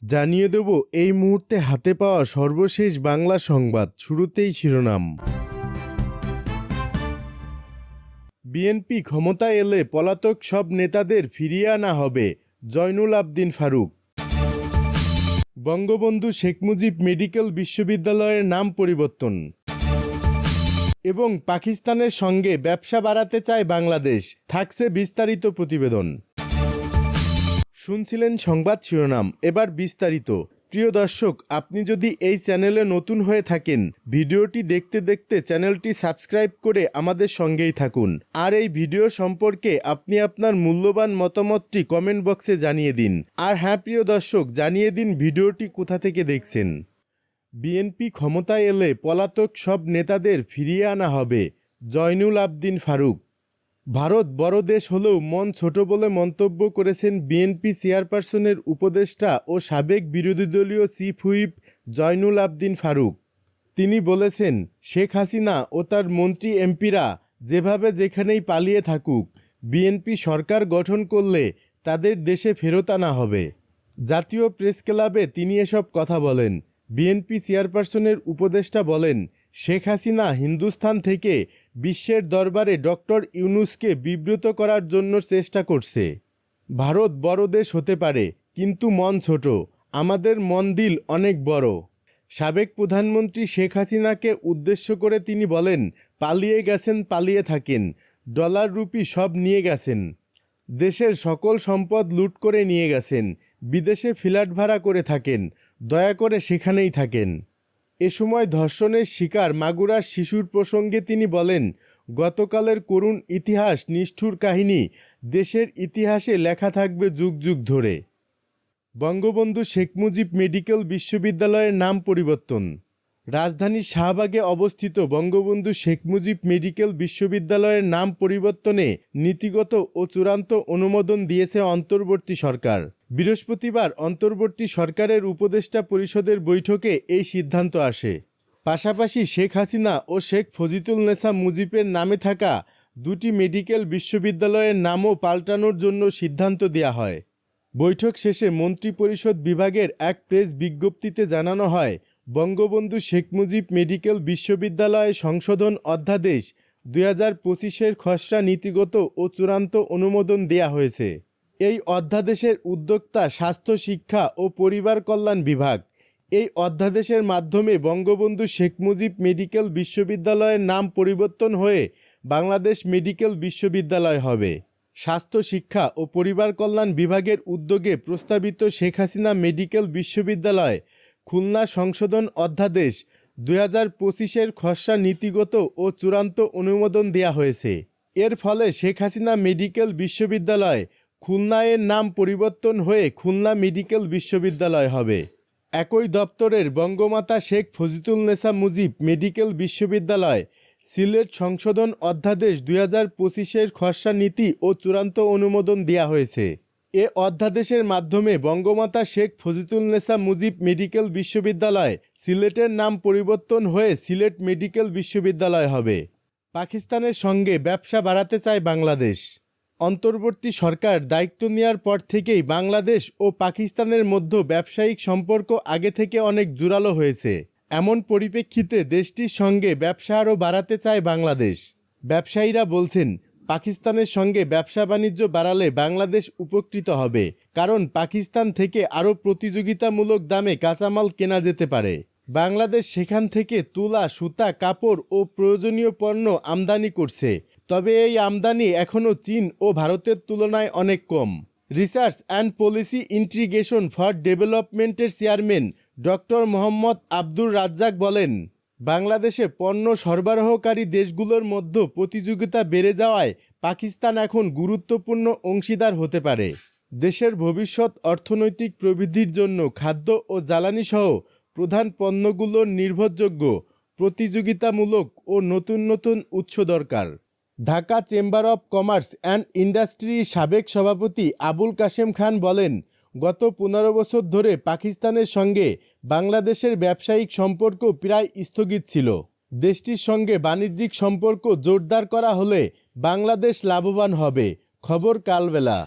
জানিয়ে দেব এই মুহূর্তে হাতে পাওয়া সর্বশেষ বাংলা সংবাদ। শুরুতেই শিরোনাম। বিএনপি ক্ষমতায় এলে পলাতক সব নেতাদের ফিরিয়ে আনা হবে, জয়নুল আবদিন ফারুক। বঙ্গবন্ধু শেখ মুজিব মেডিকেল বিশ্ববিদ্যালয়ের নাম পরিবর্তন এবং পাকিস্তানের সঙ্গে ব্যবসা বাড়াতে চায় বাংলাদেশ, থাকছে বিস্তারিত প্রতিবেদন। শুনছিলেন সংবাদ শিরোনাম, এবার বিস্তারিত। প্রিয় দর্শক, আপনি যদি এই চ্যানেলে নতুন হয়ে থাকেন, ভিডিওটি দেখতে দেখতে চ্যানেলটি সাবস্ক্রাইব করে আমাদের সঙ্গেই থাকুন। আর এই ভিডিও সম্পর্কে আপনি আপনার মূল্যবান মতামতটি কমেন্ট বক্সে জানিয়ে দিন। আর হ্যাঁ প্রিয় দর্শক, জানিয়ে দিন ভিডিওটি কোথা থেকে দেখছেন। বিএনপি ক্ষমতায় এলে পলাতক সব নেতাদের ফিরিয়ে আনা হবে, জয়নুল আবদিন ফারুক। ভারত বড় দেশ হলেও মন ছোট বলে মন্তব্য করেছেন বিএনপি চেয়ারপারসনের উপদেষ্টা ও সাবেক বিরোধী দলীয় চিফ হুইপ জয়নুল আবদিন ফারুক। তিনি বলেছেন, শেখ হাসিনা ও তার মন্ত্রী এমপিরা যেভাবে যেখানেই পালিয়ে থাকুক, বিএনপি সরকার গঠন করলে তাদের দেশে ফেরত আনা হবে। জাতীয় প্রেস ক্লাবে তিনি এসব কথা বলেন। বিএনপি চেয়ারপারসনের উপদেষ্টা বলেন, শেখ হাসিনা হিন্দুস্তান থেকে বিশ্বের দরবারে ডক্টর ইউনূসকে বিব্রত করার জন্য চেষ্টা করছে। ভারত বড় দেশ হতে পারে, কিন্তু মন ছোট। আমাদের মন দিল অনেক বড়। সাবেক প্রধানমন্ত্রী শেখ হাসিনাকে উদ্দেশ্য করে তিনি বলেন, পালিয়ে গেছেন, পালিয়ে থাকেন, ডলার রুপি সব নিয়ে গেছেন, দেশের সকল সম্পদ লুট করে নিয়ে গেছেন, বিদেশে ফ্ল্যাট ভাড়া করে থাকেন, দয়া করে সেখানেই থাকেন। এ সময় ধর্ষণের শিকার মাগুরার শিশুর প্রসঙ্গে তিনি বলেন, গতকালের করুণ ইতিহাস, নিষ্ঠুর কাহিনী দেশের ইতিহাসে লেখা থাকবে যুগ যুগ ধরে। বঙ্গবন্ধু শেখ মুজিব মেডিকেল বিশ্ববিদ্যালয়ের নাম পরিবর্তন। রাজধানীর শাহবাগে অবস্থিত বঙ্গবন্ধু শেখ মুজিব মেডিকেল বিশ্ববিদ্যালয়ের নাম পরিবর্তনে নীতিগত ও চূড়ান্ত অনুমোদন দিয়েছে অন্তর্বর্তী সরকার। বৃহস্পতিবার অন্তর্বর্তী সরকারের উপদেষ্টা পরিষদের বৈঠকে এই সিদ্ধান্ত আসে। পাশাপাশি শেখ হাসিনা ও শেখ ফজিলুন্নেছা মুজিবের নামে থাকা দুটি মেডিকেল বিশ্ববিদ্যালয়ের নামও পাল্টানোর জন্য সিদ্ধান্ত দেওয়া হয়। বৈঠক শেষে মন্ত্রিপরিষদ বিভাগের এক প্রেস বিজ্ঞপ্তিতে জানানো হয়, বঙ্গবন্ধু শেখ মুজিব মেডিকেল বিশ্ববিদ্যালয় সংশোধন অধ্যাদেশ 2025-এর খসড়া নীতিগত ও চূড়ান্ত অনুমোদন দেয়া হয়েছে। এই অধ্যাদেশের উদ্যোক্তা স্বাস্থ্য, শিক্ষা ও পরিবার কল্যাণ বিভাগ। এই অধ্যাদেশের মাধ্যমে বঙ্গবন্ধু শেখ মুজিব মেডিকেল বিশ্ববিদ্যালয়ের নাম পরিবর্তন হয়ে বাংলাদেশ মেডিকেল বিশ্ববিদ্যালয় হবে। স্বাস্থ্য, শিক্ষা ও পরিবার কল্যাণ বিভাগের উদ্যোগে প্রস্তাবিত শেখ হাসিনা মেডিকেল বিশ্ববিদ্যালয় খুলনা সংশোধন অধ্যাদেশ 2025-এর খসড়া নীতিগত ও চূড়ান্ত অনুমোদন দেয়া হয়েছে। এর ফলে শেখ হাসিনা মেডিকেল বিশ্ববিদ্যালয় খুলনায়ের নাম পরিবর্তন হয়ে খুলনা মেডিকেল বিশ্ববিদ্যালয় হবে। একই দপ্তরের বঙ্গমাতা শেখ ফজিলুন্নেছা মুজিব মেডিকেল বিশ্ববিদ্যালয় সিলেট সংশোধন অধ্যাদেশ 2025-এর খসড়া নীতি ও চূড়ান্ত অনুমোদন দেয়া হয়েছে। এ অধ্যাদেশের মাধ্যমে বঙ্গমাতা শেখ ফজিলুন্নেছা মুজিব মেডিকেল বিশ্ববিদ্যালয় সিলেটের নাম পরিবর্তন হয়ে সিলেট মেডিকেল বিশ্ববিদ্যালয় হবে। পাকিস্তানের সঙ্গে ব্যবসা বাড়াতে চায় বাংলাদেশ। অন্তর্বর্তী সরকার দায়িত্ব নেওয়ার পর থেকেই বাংলাদেশ ও পাকিস্তানের মধ্যে ব্যবসায়িক সম্পর্ক আগে থেকে অনেক জোরালো হয়েছে। এমন পরিপ্রেক্ষিতে দেশটির সঙ্গে ব্যবসা আরও বাড়াতে চায় বাংলাদেশ। ব্যবসায়ীরা বলছেন, পাকিস্তানের সঙ্গে ব্যবসা বাণিজ্য বাড়ালে বাংলাদেশ উপকৃত হবে, কারণ পাকিস্তান থেকে আরও প্রতিযোগিতামূলক দামে কাঁচামাল কেনা যেতে পারে। বাংলাদেশ সেখান থেকে তুলা, সুতা, কাপড় ও প্রয়োজনীয় পণ্য আমদানি করছে, তবে এই আমদানি এখনও চীন ও ভারতের তুলনায় অনেক কম। Research and policy integration for ডেভেলপমেন্টের চেয়ারম্যান ডক্টর মোহাম্মদ আব্দুর রাজ্জাক বলেন, বাংলাদেশে পণ্য সরবরাহকারী দেশগুলোর মধ্যে প্রতিযোগিতা বেড়ে যাওয়ায় পাকিস্তান এখন গুরুত্বপূর্ণ অংশীদার হতে পারে। দেশের ভবিষ্যৎ অর্থনৈতিক প্রবৃদ্ধির জন্য খাদ্য ও জ্বালানি সহ প্রধান পণ্যগুলোর নির্ভরযোগ্য, প্রতিযোগিতামূলক ও নতুন নতুন উৎস দরকার। Dhaka chamber of commerce and ইন্ডাস্ট্রির সাবেক সভাপতি আবুল কাশেম খান বলেন, গত 15 বছর ধরে পাকিস্তানের সঙ্গে বাংলাদেশের ব্যবসায়িক সম্পর্ক প্রায় স্থগিত ছিল। দেশটির সঙ্গে বাণিজ্যিক সম্পর্ক জোরদার করা হলে বাংলাদেশ লাভবান হবে। খবর কালবেলা।